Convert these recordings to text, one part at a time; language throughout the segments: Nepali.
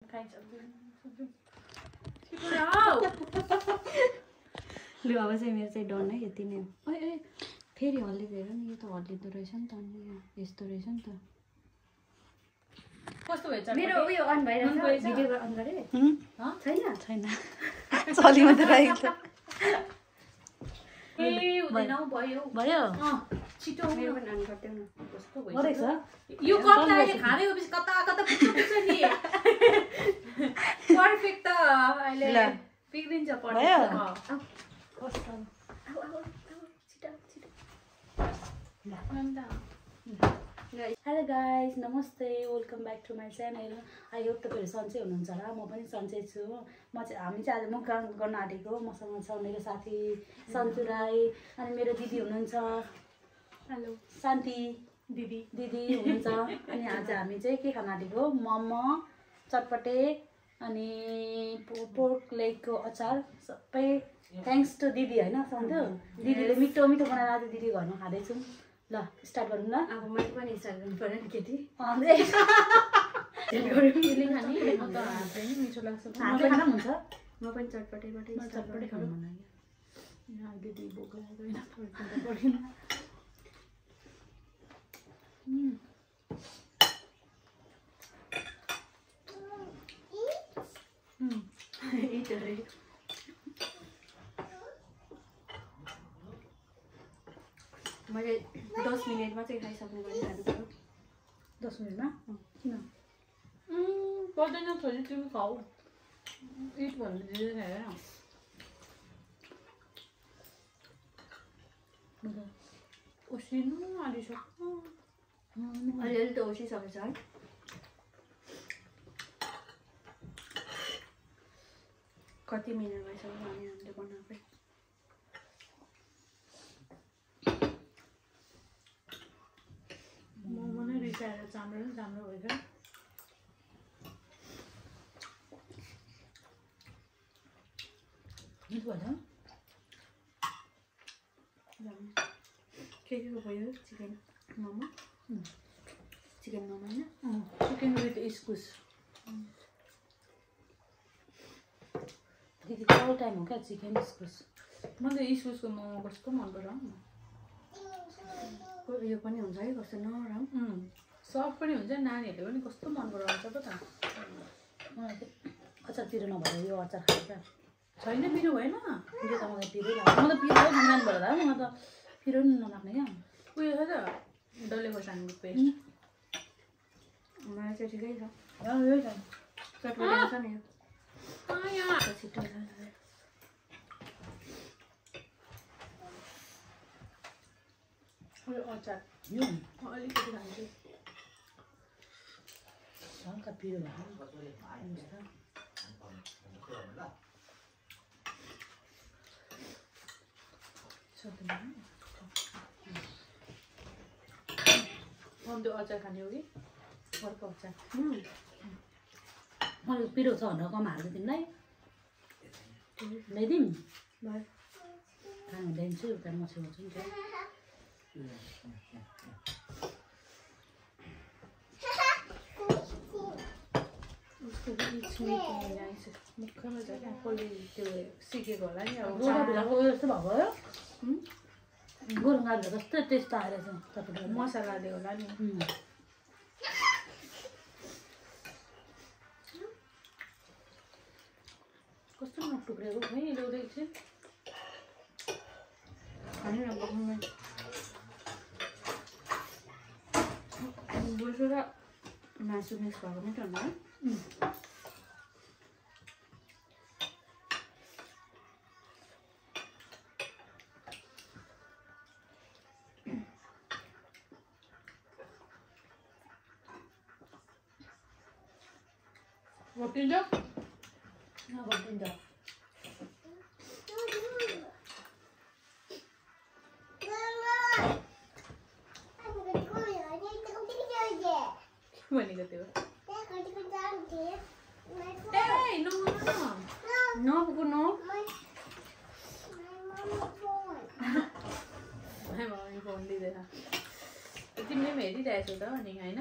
लु अब चाहिँ मेरो चाहिँ डन है यति नै हो। ए फेरि हल्लिँदो हेर नि, यो त हल्लिँदो रहेछ नि त, अनि यस्तो रहेछ नि त। कस्तो भएछ मेरो उयो अन भइरहेछ, भिडियो अन गरे छैन छैन चलि मात्र राखेको छ। ए हुँदैन भयो भयो छिटो मेरो पनि अन गर्दै न। कस्तो गरेछ यो कता अहिले खाँदै हो कता कता पुग्छ नि पर्फेक्ट त अहिले बिग्रिन्छ पर्फेक्ट कस्तो हेलो गाइज नमस्ते, welcome back to my channel. I hope तपाईँहरू सन्चै हुनुहुन्छ होला, म पनि सन्चै छु। हामी चाहिँ आज मुख गर्न आँटेको, मसँग छ मेरो साथी सन्चु राई, अनि मेरो दिदी हुनुहुन्छ हेलो शान्ति दिदी हुनुहुन्छ। अनि आज हामी चाहिँ के खान आँटेको, मोमो, चटपटे अनि पोर्क लेगको अचार, सबै थ्याङ्क्स टु दिदी होइन सन्चु। दिदीले मिठो मिठो बनाएर आज दिदी घरमा खाँदैछौँ। ल स्टार्ट गरौँ ल। अब मैले पनि स्टार्ट गर्नु पर्यो नि केटी। मिठो लाग्छ हातले खाना पनि हुन्छ। म पनि चटपटेबाटै चटपटे खानु मन लाग्यो। दिदी बोक लाग्दैन मैले 10 मिनटमा चाहिँ खाइसक्नु गरिहाल्नु पर्यो। 10 मिनटमा किन पर्दैन, छोरी तिमी खाऊ, इट भन्दै खाएर ओसिनु आलिसक्यो। अलिअलि त ओसिसकेछ है। कति मिनट भइसक्यो हामीले बनाएकै। मोमो नै रिसाएर चाम्रो नि चाम्रो भएछ। मिठो भयो के भयो चिकन मोमो, चिकन मोमो होइन, चिकन विथ इस्कुस। दिदी अल टाइम हो क्या चिकन इस्कुस। म त इस्कुसको मोमो कस्तो मन पर्छ। यो पनि हुन्छ है कस्तो नरम, सफ्ट पनि हुन्छ, नानीहरूले पनि कस्तो मन पराउँछ पो त। मलाई चाहिँ अचारतिर नभएर यो अचार खाएको क्या छैन, पिरो भएन पिरो त मलाई पिरै लाग्छ। म त पिरो खानु पर्दा मलाई त पिरो नि नलाग्ने क्या। उयो छ त डल्ले खोर्सानीको पेस्ट, मलाई चाहिँ ठिकै छ। यही छ चटपटे छ नि यहाँ छिटो अचार यो अलिकति खान्छु। हल्का पिरो भयो अन्त अचार खाने हो कि अर्को अचार। मैले पिरो छ भनेर कम हाल्छु तिमीलाई ल्याइदिउँ भयो खानु ल्याइदिन्छु उता म छेउछु नि त्यो। उसको मुखमा चाहिँ कसले त्यो सिकेको होला नि। अब गोरुगाडीको जस्तो भएको हो, गोरुगाडीको जस्तै टेस्ट आएर चाहिँ चटपटे मसला हाल्यो होला नि। कस्तो नटुक्रेको खै ल्याउँदै थिएँ खानु न बोसो र मासु मिक्स भएको मिठो हुन्छ है। घटिन्छ नघटिन्छ भनेको त्यो नपुग्नु न फोन दिँदैन तिमीले पनि हेरिरहेछौ त अनि होइन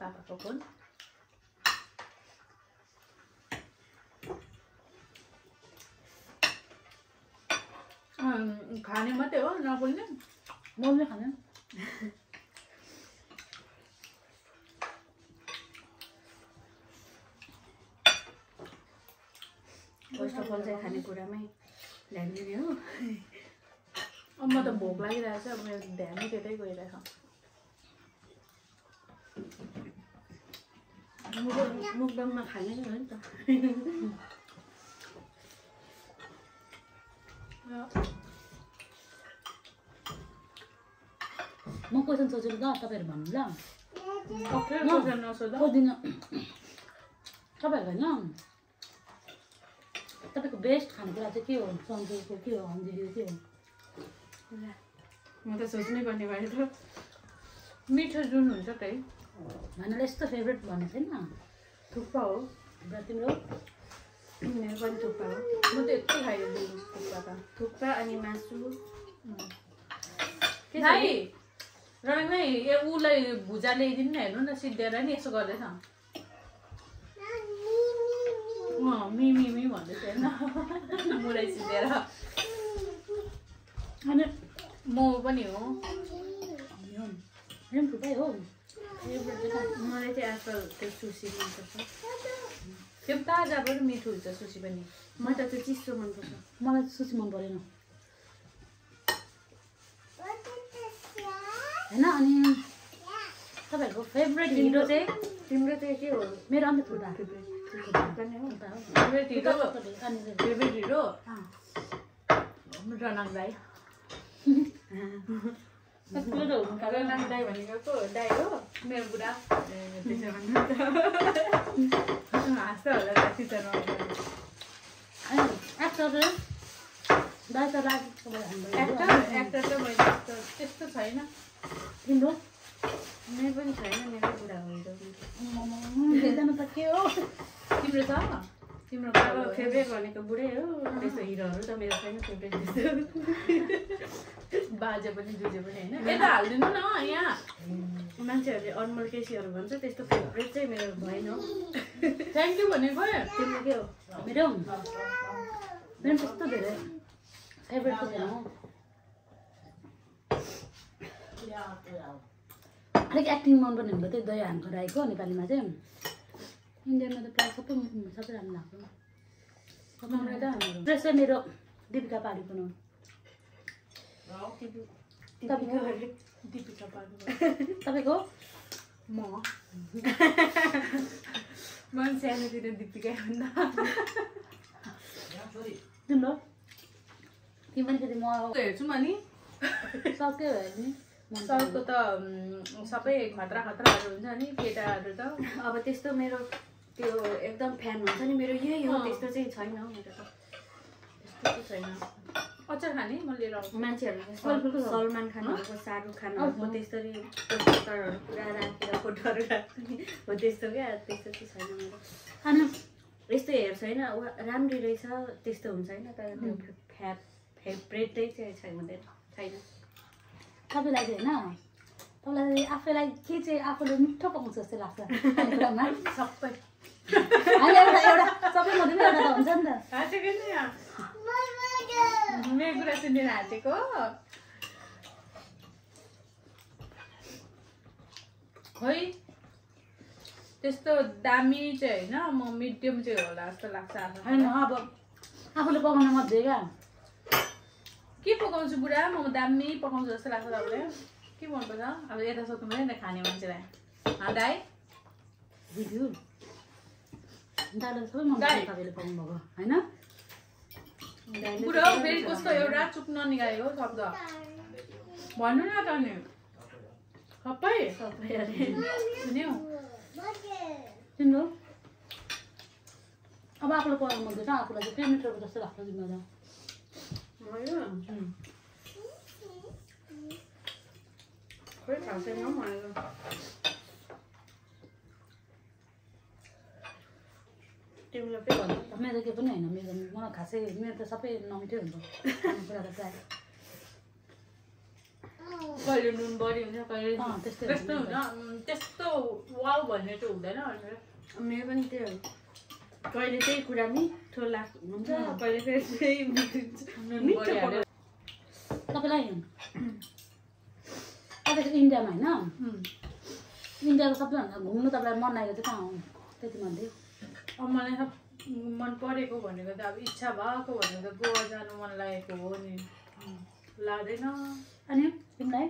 पापाको फोन। खाने मात्रै हो नपोल्ने मोल्ने खाने फर्स्ट अफ अल चाहिँ खानेकुरामै ध्यान दिने हो। अब म त भोक लागिरहेको छ अब मेरो ध्यानै त्यतै गइरहेको मुकदममा खाने हो नि त। म क्वेसन सोच्छु ल तपाईँहरू भन्नु ल नसोध सोधिदिनु तपाईँहरूको होइन तपाईँको बेस्ट खानेकुरा चाहिँ के हो सन्चोको के हो अन्जिलीको के हो म त सोच्नै पर्ने भयो त। मिठो जुन हुन्छ त्यही भनेर यस्तो फेभरेट भन्ने छैन थुक्पा हो र तिम्रो मेरो पनि थुक्पा हो। म त यति खाइदिन्छु थुक्पा त थुक्पा अनि मासु नाइ रमिङ भाइ ए उसलाई भुजा ल्याइदिनु न हेर्नु न सिद्ध्याएर नि यसो गर्दैछ मिमी भन्दैछ होइन मुरै सिद्ध्याएर अनि म पनि हो थुक्पै हो फेभरेट चाहिँ मलाई चाहिँ आजकल त्यो सुसी मनपर्छ। त्यो ताजा पनि मिठो हुन्छ सुसी पनि मलाई त त्यो चिसो मनपर्छ। मलाई सुसी मन परेन होइन। अनि तपाईँहरूको फेभरेट हिरो चाहिँ तिम्रो चाहिँ के हो? मेरो अन्त थुक्पा फेभरेट हिरो रनङ दाई रनङ दाई भनेको को दाई हो मेरो बुढा त्यसो हाँस्छ होला टिचरमा एक्टर दाइ त एक्टर त मैले त्यस्तो छैन। तिम्रो मेरो पनि छैन मेरो बुढा हो हेर्दैन त के हो तिम्रो छ तिम्रो अब फेभरेट भनेको बुढै हो। त्यस्तो हिरोहरू त मेरो छैन फेभरेट त्यस्तो। बाजे पनि जुजे पनि होइन यता हालिदिनु न यहाँ मान्छेहरूले अनमोल केसीहरू भन्छ त्यस्तो फेभरेट चाहिँ मेरो भएन। थ्याङ्क यू भनेको तिम्रो के हो? मेरो मेरो त्यस्तो धेरै फेभरेट त छैन अलिक एक्टिङ मनपर्ने भनेको त्यही दया हामको राईको नेपालीमा चाहिँ इन्डियनमा त प्रायः सबै राम्रो लाग्छ मलाई त हाम्रो चाहिँ मेरो दीपिका पाडुकोन हो। दिपिका पाडुकोन तपाईँको म सानोतिर दिपिका भन्दा तिम्रो तिमी पनि फेरि म हेर्छु म नि सक्यो भयो नि साउथको त सबै खतरा खतराहरू हुन्छ नि केटाहरू त अब त्यस्तो मेरो त्यो एकदम फ्यान हुन्छ नि मेरो यही हो त्यस्तो चाहिँ छैन हौ मेरो त। त्यस्तो छैन अचार खाने म लिएर आउँछु। मान्छेहरूले सलमान खानहरूको शाहरुख खानहरूको त्यसरी पोस्टरहरू पुरा राखेर फोटोहरू राख्ने हो त्यस्तो क्या त्यस्तो चाहिँ छैन मेरो। अनि यस्तो हेर्छ होइन राम्री रहेछ त्यस्तो हुन्छ होइन तर त्यो फेभरेटै चाहिँ हुँदैन छैन। तपाईँलाई चाहिँ होइन तपाईँलाई आफैलाई के चाहिँ आफूले मिठो पाउँछ जस्तो लाग्छ खानेकुरामा सबै होइन एउटा एउटा सबै मध्ये एउटा त हुन्छ नि त हाँसेको नि मेरो कुरा सुनेर हाँसेको खै त्यस्तो दामी चाहिँ होइन म मिडियम चाहिँ होला जस्तो लाग्छ होइन अब आफूले पकाउन मध्ये क्या के पकाउँछु बुढा म दामी पकाउँछु जस्तो लाग्छ तपाईँले के मनपर्छ अब यता सोध्नु पऱ्यो नि त खाने मान्छेलाई दाइ रिभ्यू दाइलाई सबै मन पर्छ तपाईँले पाउनु भएको होइन बुढो फेरि कस्तो एउटा चुप ननिकाएको शब्द भन्नु न त नि सबै सुन्यौ तिम्रो अब आफूले पकाउनु मन पर्छ आफूलाई चाहिँ के मिठो जस्तो लाग्छ तिम्रो त खोइ थाहा छैन हौ मलाई त। तिमीलाई के भन्नु? मेरो के पनि होइन मेरो मलाई खासै मेरो त सबै नमिठै हुन्छ खानेकुरा त प्रायः कहिले नुन बढी हुन्छ कहिले त्यस्तै त्यस्तो हुन्छ त्यस्तो वाउ भन्ने चाहिँ हुँदैन मेरो पनि त्यही हो कहिले त्यही कुरा मिठो हुन्छ कहिले फेरि नुन बढी हालेर तपाईँलाई तपाईँ इन्डियामा होइन इन्डियाको सबैभन्दा घुम्नु तपाईँलाई मन लागेको चाहिँ कहाँ हो त्यति मध्ये अब मलाई सब मन परेको भनेको त अब इच्छा भएको भनेको त गोवा जानु मन लागेको हो नि लाग्दैन अनि तिमीलाई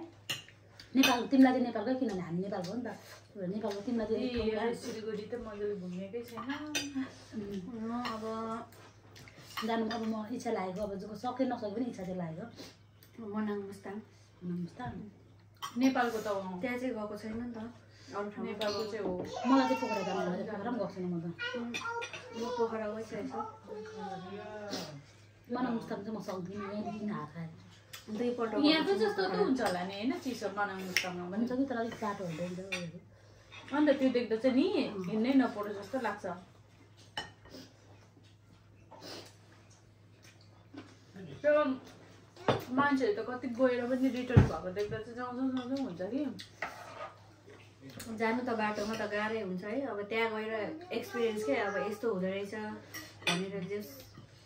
नेपाल तिमीलाई चाहिँ नेपालकै किनभने हामी नेपालको हो नि त नेपालको तिमीलाई चाहिँ सिलगढी त मजाले घुमेकै छैन अब जानु अब म इच्छा लागेको अब सके नसके पनि इच्छा चाहिँ लागेको मनाङ मुस्ताङ नेपालको त त्यहाँ चाहिँ गएको छैन नि त अरू ठाउँ नेपालको चाहिँ हो मलाई चाहिँ पोखरा जानु मलाई पोखरा पनि गएको छैन म त म पोखरा गइसकेको मनाङ मुस्ताङ चाहिँ म सक्दिनँ यहाँदेखि हात खाएँ दुईपल्ट यहाँको जस्तो त हुन्छ होला नि होइन चिसो मनाङ मुस्ताङमा पनि हुन्छ कि तर अलिक बाटो हुँदैन अन्त त्यो देख्दा चाहिँ नि हिँड्नै नपऱ्यो जस्तो लाग्छ त्यो मान्छेहरू त कति गएर पनि रिटर्न भएको देख्दा चाहिँ जाउँ हुन्छ कि जानु त बाटोमा त गाह्रै हुन्छ है अब त्यहाँ गएर एक्सपिरियन्स के अब यस्तो हुँदो रहेछ भनेर जस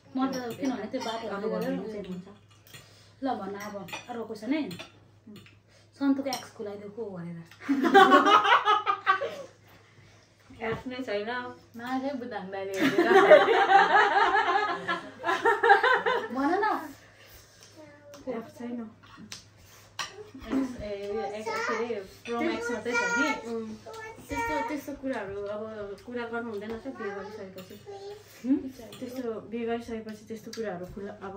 म त किनभने त्यो बाटोहरू हुन्छ ल भन अब अर्को क्वेसन है सन्तुको एक्सको लागि को भनेर आफ्नै छैन माघै बुदाङ दाइले भन न छैन प्रोम्याक्स मात्रै छ नि त्यस्तो कुराहरू अब कुरा गर्नु हुँदैन रहेछ बिहे गरिसकेपछि त्यस्तो बिहे गरिसकेपछि त्यस्तो कुराहरू खुला अब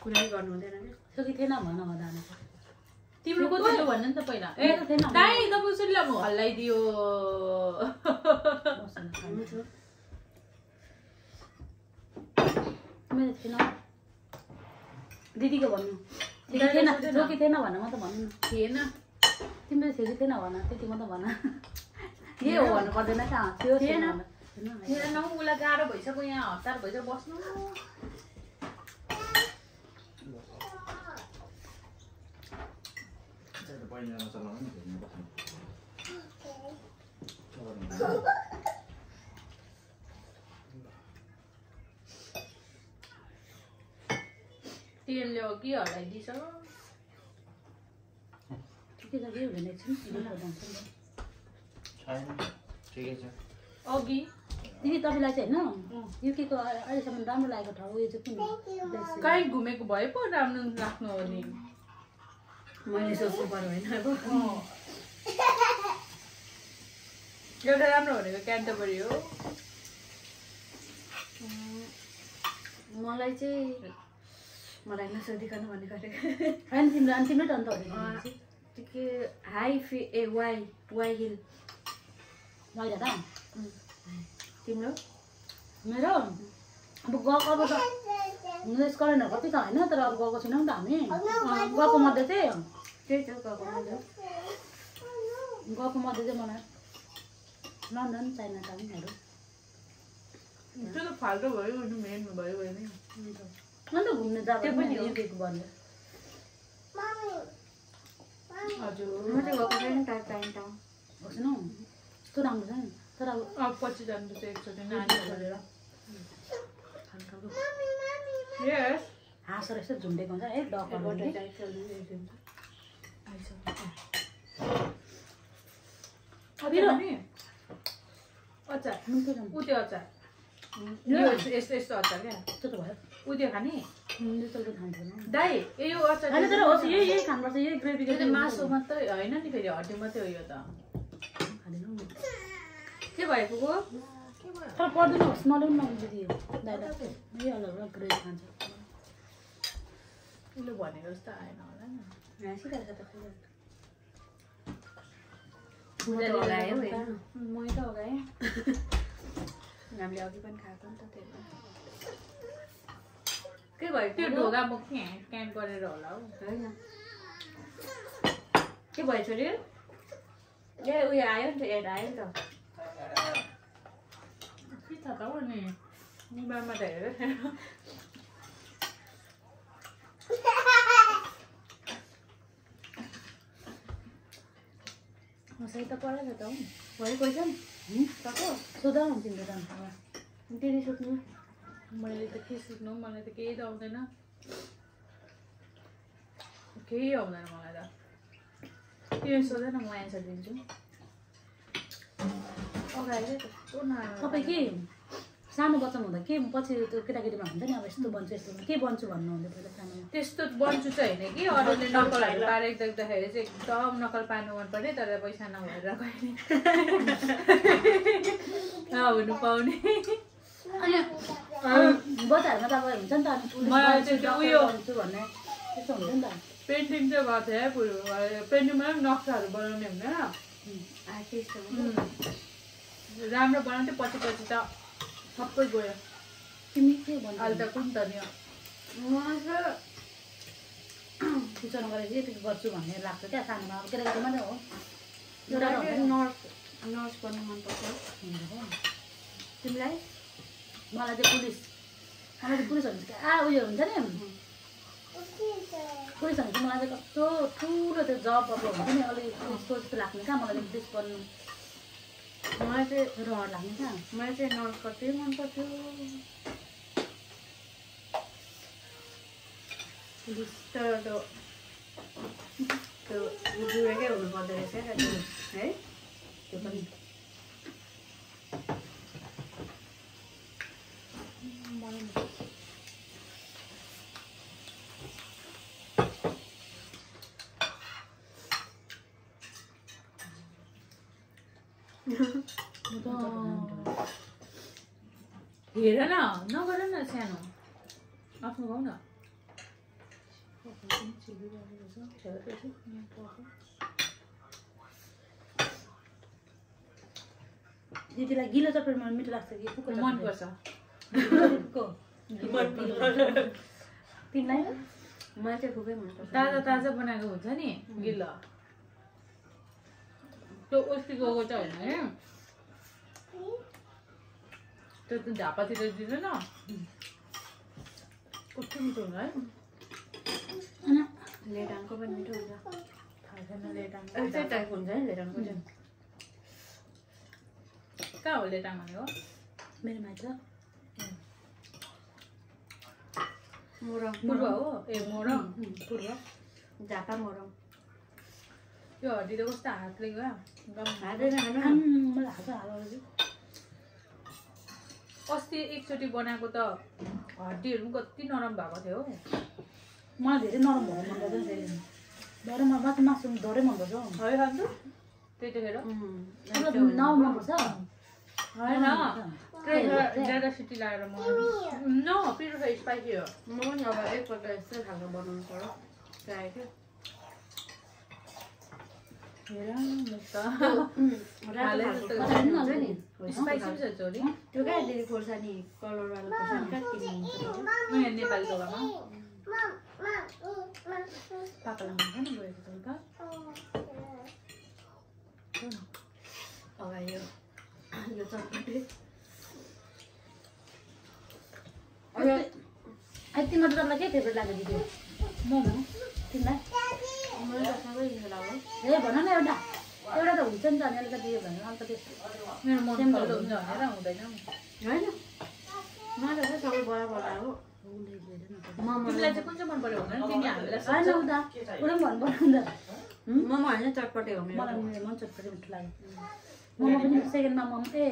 कुरै गर्नु हुँदैन नि सकी थिएन भन भन तिम्रो को थियो भन्नु नि त पहिला ए दाइ तपाईँ सुन्ला म हल्लाइदियो मेरो थिएन दिदीको भन्नु थिएन कि थिएन भन म त भन्नु न थिएन तिम्रो थियो कि थिएन भन त्यति म त भन के हो भन्नु पर्दैन कहाँ थियो थिएन थिएन उसलाई गाह्रो भइसक्यो यहाँ हतार भइसक्यो बस्नु तेलले हो कि हल्लाइदिन्छ ठिकै छ के हुँदैन एकछिन अघि दिदी तपाईँलाई चाहिँ होइन युकेको अहिलेसम्म राम्रो लागेको ठाउँ यो चाहिँ कुन कहीँ घुमेको भए पो राम्रो लाग्नु हो नि मैले सोच्नु पर्यो होइन अब एउटा राम्रो भनेको क्यान्टरबरी हो मलाई चाहिँ मलाई नसोधिकन भनेको होइन तिम्रो अनि तिम्रै टन्त के हाई वाइ हिल मैले त तिम्रो मेरो अब गएको अब त स्कलरहरू कति छ होइन तर अब गएको छैनौँ नि त हामी गएको मध्ये चाहिँ त्यही त गएको मध्ये चाहिँ मलाई लन्डन चाइना टाउनहरू त्यो त फाल्टो भयो मेन भयो नि अन्त घुम्ने जग्गा पनि युकेको भन्यो हजुर म चाहिँ गएको छैन टाइम टाउन गएको छैनौ कस्तो राम्रो छ नि तर अब पछि जानुपर्छ एकचोटि नानी छोडेर यस हाँसर यस्तो झुन्डेको हुन्छ है डकहरू अचार हुन्छ उ त्यो अचार यस्तो यस्तो अचार क्या त्यो त भयो उ त्यो खाने त्यसले खान्थेन दाइ यो अचार होइन तर होस् यही खानुपर्छ यही ग्रेभीको त्यो मासु मात्रै होइन नि फेरि हड्डी मात्रै हो यो त के भएको हो तर पर्दैन होस् नल्याउनु न दिदी दाइलाई यही अलग ग्रेभी खान्छ उसले भनेको जस्तो आएन होला नि हाँसिरहेको त मैदा लगाएँ हामीले अघि पनि खाएको नि त त्यही के भयो त्यो ढोगा म क्याम्प गरेर होला हौ होइन के भयो छोरी ए उयो आयो नि त एड आयो नि त के छ त हौ नि मोबाइलमा त हेरेर सही त परेको त हौ भयो क्वेसन सको सोध न तिम्रो जान्छ त्यही सोध्नु मैले त के सिक्नु मलाई त केही त आउँदैन केही आउँदैन मलाई त त्यो सोधेन म एन्सर दिन्छु अगाडि कस्तो नराम्रो तपाईँ के सानो बच्चा हुँदा के पछि त्यो केटाकेटीमा हुन्छ नि अब यस्तो बन्छु यस्तो के बन्छु भन्नुहुन्थ्यो पहिला सानोमा त्यस्तो बन्छु चाहिँ होइन कि अरूले नकलहरू पारेको देख्दाखेरि चाहिँ एकदम नकल पार्नु मन पर्ने तर पैसा नभएर कहिले नहुनु पाउने अनि बच्चाहरूमा त अब हुन्छ नि त अनि पुलिस मलाई चाहिँ बन्छु, उयो डक्टर बन्छु भन्ने त्यस्तो हुन्छ नि त पेन्टिङ चाहिँ गर्थेँ है पुरो पेन्टिङमा पनि नक्साहरू बनाउने हुँदैन आर्टिस्ट राम्रो बनाउँथ्यो पछि पछि त सबै गयो तिमी के भन्नु अहिले त कुन त नि टिचर गरेर के गर्छु भन्ने लाग्छ क्या सानोमा अब केटाकेटी मात्रै हो एउटा नर्स गर्नु मनपर्छ तिमीलाई मलाई चाहिँ पुलिस भने क्या उयो हुन्छ नि पुलिस भने चाहिँ मलाई चाहिँ कस्तो ठुलो त्यो जब अब हुन्छ नि अलिक पुलिसको जस्तो लाग्ने क्या मलाई चाहिँ पुलिस बन्नु मलाई चाहिँ रहर लाग्ने क्या मलाई चाहिँ नर्स कति मनपर्थ्यो पुलिस तर त्यो जुरेकै हुनु पर्दो रहेछ क्या त्यो है त्यो पनि हेर न नगर न सानो आफ्नो गाउँ न दिदीलाई गिलो चटपटी मलाई मिठो लाग्छ कि कुकुर मनपर्छ तिमीलाई मलाई चाहिँ खुबै मनपर्छ ताजा ताजा बनाएको हुन्छ नि गिलो त्यो उस्ती गएको चाहिँ होइन है त्यो त झापातिर दिँदैन कस्तो मिठो हुन्छ है लेडाङको पनि मिठो हुन्छ थाहा छैन लेटाङ यस्तै टाइपको हुन्छ नि लेडाङको चाहिँ कहाँ हो लेटाङ भनेको मेरो माइत मोरङ पूर्व हो ए मोरङ पूर्व झापा मोरङ त्यो हड्डी त कस्तो हातले गयो हाल्दैन मलाई हात हाल्नु अस्ति एकचोटि बनाएको त हड्डीहरू पनि कति नरम भएको थियो हो मलाई धेरै नरम भयो मनपर्छ नि फेरि धेरै माथि मासु धेरै मनपर्छ हौ है खान्छ त्यतिखेर नरम मनपर्छ होइन ज्यादा सिटी लगाएर म न पिरो छ स्पाइसी हो म पनि अब एकपल्ट यस्तै खालको बनाउनु पर्यो ट्राई क्या हेर स्पाइसी छ चोरी त्यो क्या दिदी खोर्सानी कलरवाला खोर्सानी कहाँ किन्नुहुन्छ यहाँ नेपाली दोकानमा पाकालाई हुन्छ नि गएको छ त अगाडि यो चटपटी यति मात्र तपाईँलाई के फेभरेट लाग्यो दिदी मोमो तिमीलाई मलाई त सबै मिठो लाग्यो ए भन न एउटा त हुन्छ नि त अनि अलिकति यो भनेर अलिकति मेरो मन खल्लो हुन्छ भनेर हुँदैन होइन मलाई त सबै बराबर लाग्यो तिमीलाई चाहिँ कुन चाहिँ मन पर्यो भने तिमी हामीलाई होइन उता पुरा पनि भन्नु पर्यो नि त मोमो होइन चटपटे हो मेरो मलाई मेरो मन चटपटी मिठो लाग्यो मोमो पनि सेकेन्डमा मोमो ए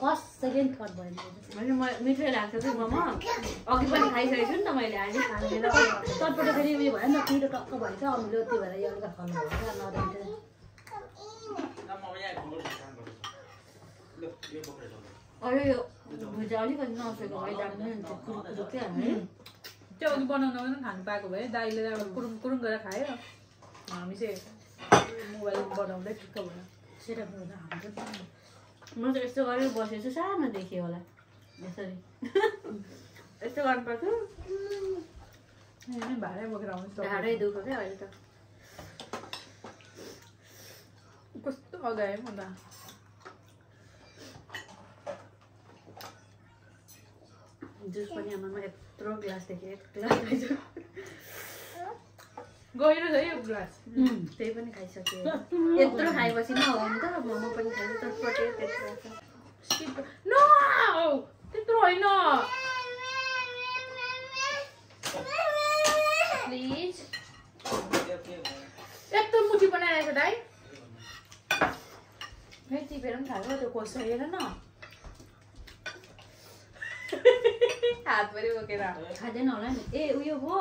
फर्स्ट सेकेन्ड थर्ड भयो होइन म मिठै लाग्छ कि मोमो अघि पनि खाइसकेको छु नि त मैले अहिले खाँदैन चटपटी फेरि उयो भयो नि त पिरो टक्क भयो क्या अमिलो त्यो भएर यो अलिकति फल्नु भयो क्या नरिन्थ्यो अरू यो भुजा अलिकति नसकेको भए दामी हुन्छ कुरुकुरु क्या है त्यो अघि बनाउनु पनि खानु पाएको भए दाइले अब कुरुङ कुरुङ गरेर खायो हामी चाहिँ मोबाइल बनाउँदै ठिक्क भयो सेटअप हुँदा हाम्रो म त यस्तो गरेर बसेको छु सानोदेखि होला यसरी यस्तो गर्नुपर्छ भाडै बोकेर आउँछ ढाडै दुख्यो क्या अहिले त कस्तो अगायो म त जुस पनि आमामा यत्रो ग्लासदेखि एक ग्लास खाइसक्यो गहिरो छ है यो ग्लास त्यही पनि खाइसक्यो यत्रो खाएपछि नहो नि त मोमो पनि खाइन्छ चटपटे त्यत्रो नो त्यत्रो होइन प्लिज खोज्छ हेर न हातभरि बोकेर खाँदैन होला नि ए उयो हो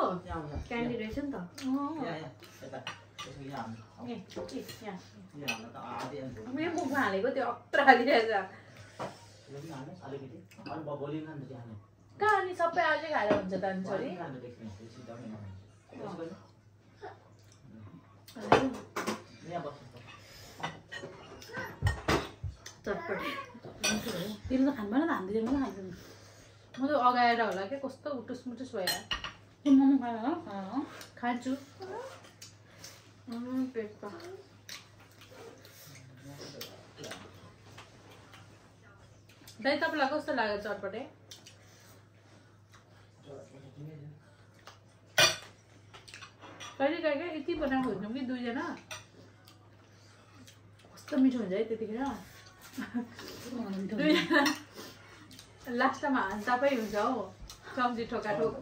क्यान्डी रहेछ नि त मेरो मुखमा हालेको त्यो अत्र हालिरहेछ कहाँ अनि सबै आजै खाएर हुन्छ त अनि छोरी चटपट तिमीले त खानु भएन त हामीले मात्रै खान्छौँ म त अगाएर होला क्या कस्तो उटुस मुटुस भएर मोमो खाएर खान्छु पेटमा दाइ तपाईँलाई कस्तो लाग्यो चटपटे कहिले कहिले क्या यति बनाएको हुन्छौँ कि दुईजना कस्तो मिठो हुन्छ है त्यतिखेर लास्टमा हान्तापै हुन्छ हौ सम्झी ठोकाठोक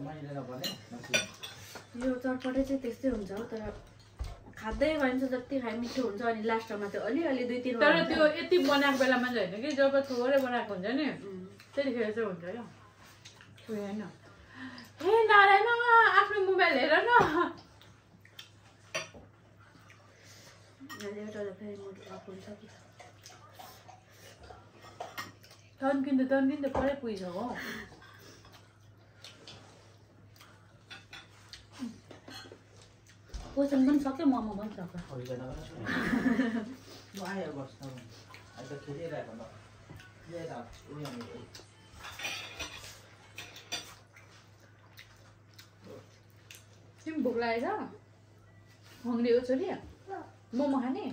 यो चटपटे चाहिँ त्यस्तै हुन्छ हो तर खाँदै गइन्छ जति खाए मिठो हुन्छ अनि लास्टमा चाहिँ अलिअलि 2-3 तर त्यो यति बनाएको बेलामा चाहिँ होइन कि जब थोरै बनाएको हुन्छ नि त्यतिखेर चाहिँ हुन्छ क्या उयो होइन ए नारायण आफ्नो मोबाइल हेर न एउटा फेरि मुड अफ हुन्छ कि तन्किँदा परै पुगिछ हो क्वेसन पनि सक्यो मोमो पनि सक्यो तिमी भोक लागेछ हङ्ग्री हो छोरी मोमो खाने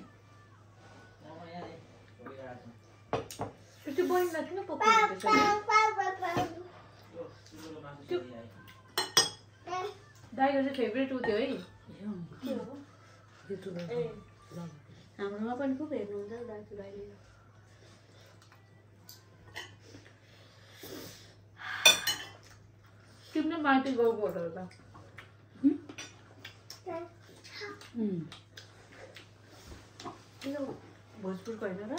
त्यो बहिनीलाई किन पकाएको दाइको चाहिँ फेभरेट उ थियो है हाम्रोमा पनि खुब हेर्नुहुन्छ दाजु भाइले तिम्रो माथि गएको होटल त भोजपुरको होइन र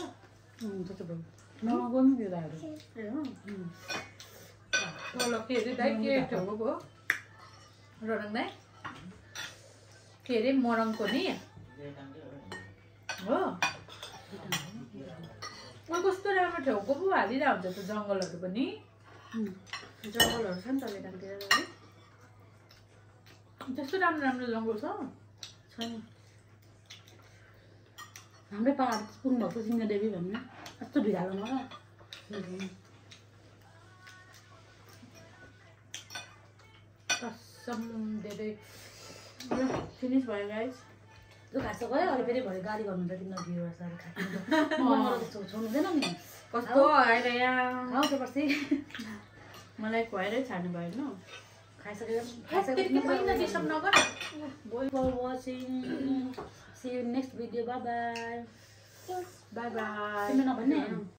नगर्नु त्यो दाइहरू तल के अरे दाइ के ठाउँको भयो ररङ दाइ के अरे मरङको नि हो कस्तो राम्रो ठाउँको पो हालिरहेको हुन्छ त जङ्गलहरू पनि जङ्गलहरू छ नि त यतातिर त्यस्तो राम्रो राम्रो जङ्गल छ नि हाम्रै पाहाड पुग्नु भएको सिंहदेवी भन्ने कस्तो भिडालोमा कसम धेरै फिनिस भयो गाइस त्यो खासो गयो अहिले फेरि भरे गाडी गर्नुहुन्छ तिमीलाई भिड साह्रो खाएको छोड्नु हुँदैन नि कस्तो आएर यहाँ खाऊ त्यो पर्सि मलाई खुवाएरै छाड्नु भएन पहिला डिस्टर्ब नगर for watching. See you next video. Bye bye. By by तिमीले नभन्ने